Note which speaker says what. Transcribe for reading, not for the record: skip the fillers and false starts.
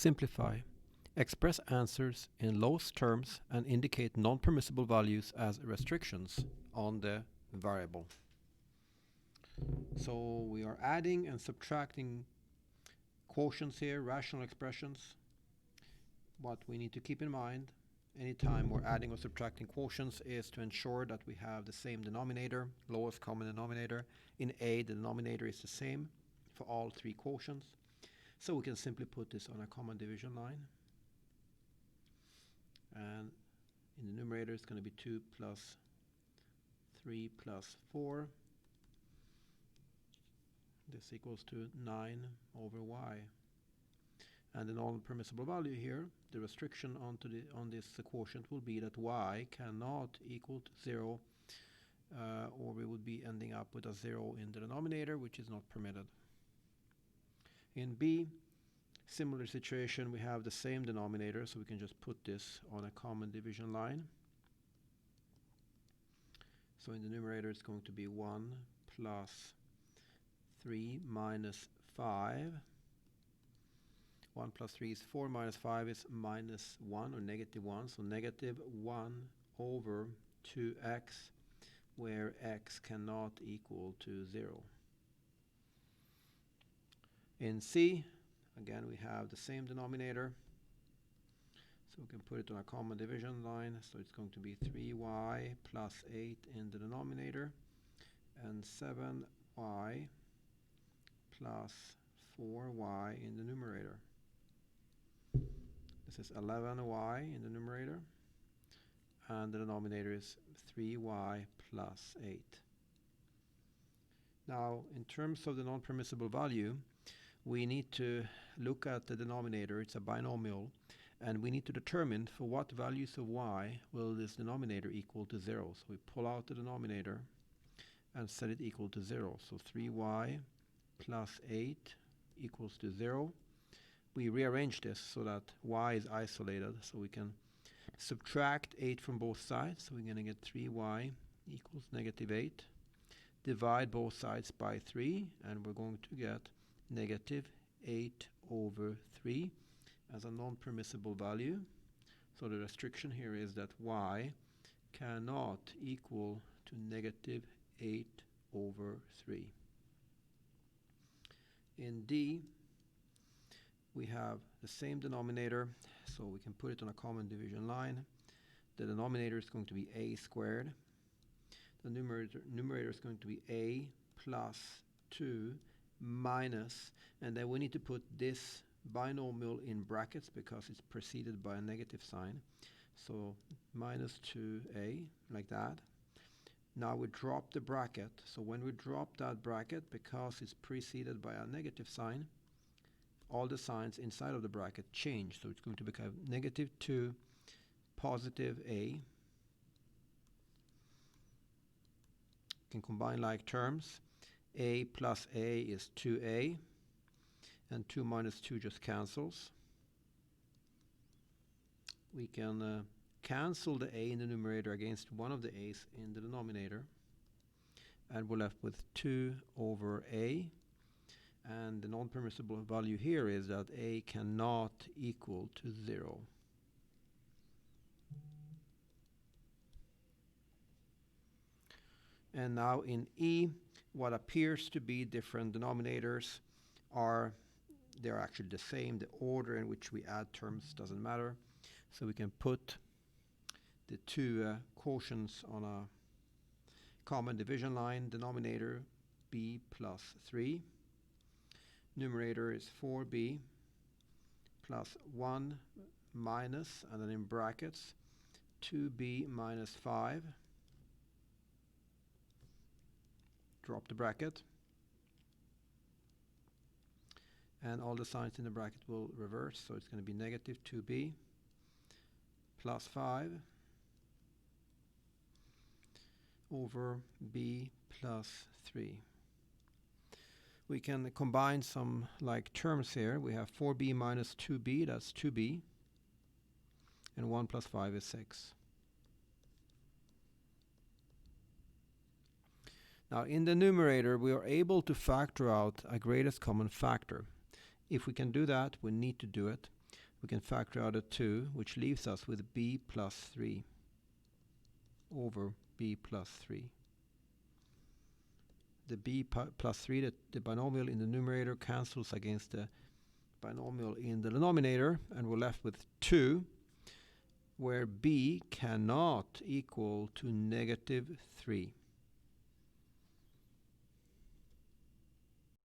Speaker 1: simplify. Express answers in lowest terms and indicate non-permissible values as restrictions on the variable. So we are adding and subtracting quotients here, rational expressions. What we need to keep in mind anytime we're adding or subtracting quotients is to ensure that we have the same denominator, lowest common denominator. In A, the denominator is the same for all three quotients. So we can simply put this on a common division line. And in the numerator, it's going to be 2 plus 3 plus 4. This equals to 9 over y. And the non-permissible value here, the restriction on this quotient will be that y cannot equal to 0, or we would be ending up with a 0 in the denominator, which is not permitted. In B, similar situation, we have the same denominator, so we can just put this on a common division line. So in the numerator, it's going to be 1 plus 3 minus 5. 1 plus 3 is 4, minus 5 is minus 1 or negative 1. So negative 1 over 2x, where x cannot equal to 0. In C, again, we have the same denominator. So we can put it on a common division line. So it's going to be 3y plus 8 in the denominator and 7y plus 4y in the numerator. This is 11y in the numerator, and the denominator is 3y plus 8. Now, in terms of the non-permissible value, we need to look at the denominator. It's a binomial, and we need to determine for what values of y will this denominator equal to 0. So we pull out the denominator and set it equal to 0. So 3y plus 8 equals to 0. We rearrange this so that y is isolated, so we can subtract 8 from both sides. So we're going to get 3y equals negative 8. Divide both sides by 3, and we're going to get negative 8 over 3 as a non-permissible value. So the restriction here is that y cannot equal to negative 8 over 3. In D, we have the same denominator, so we can put it on a common division line. The denominator is going to be a squared. The numerator is going to be a plus 2 minus, and then we need to put this binomial in brackets because it's preceded by a negative sign. So minus 2a, like that. Now we drop the bracket. So when we drop that bracket, because it's preceded by a negative sign, all the signs inside of the bracket change. So it's going to become negative 2, positive a. Can combine like terms. A plus a is 2a, and 2 minus 2 just cancels. We can cancel the a in the numerator against one of the a's in the denominator, and we're left with 2 over a. And the non-permissible value here is that a cannot equal to 0. And now in E, what appears to be different denominators they're actually the same. The order in which we add terms doesn't matter. So we can put the two quotients on a common division line. Denominator b plus 3. Numerator is 4b plus 1 minus, and then in brackets, 2b minus 5. Drop the bracket. And all the signs in the bracket will reverse, so it's going to be negative 2b plus 5 over b plus 3. We can combine some like terms here. We have 4b minus 2b, that's 2b. And 1 plus 5 is 6. Now in the numerator, we are able to factor out a greatest common factor. If we can do that, we need to do it. we can factor out a 2, which leaves us with b plus 3 over b plus 3. The b plus 3, the binomial in the numerator, cancels against the binomial in the denominator, and we're left with 2, where b cannot equal to negative 3.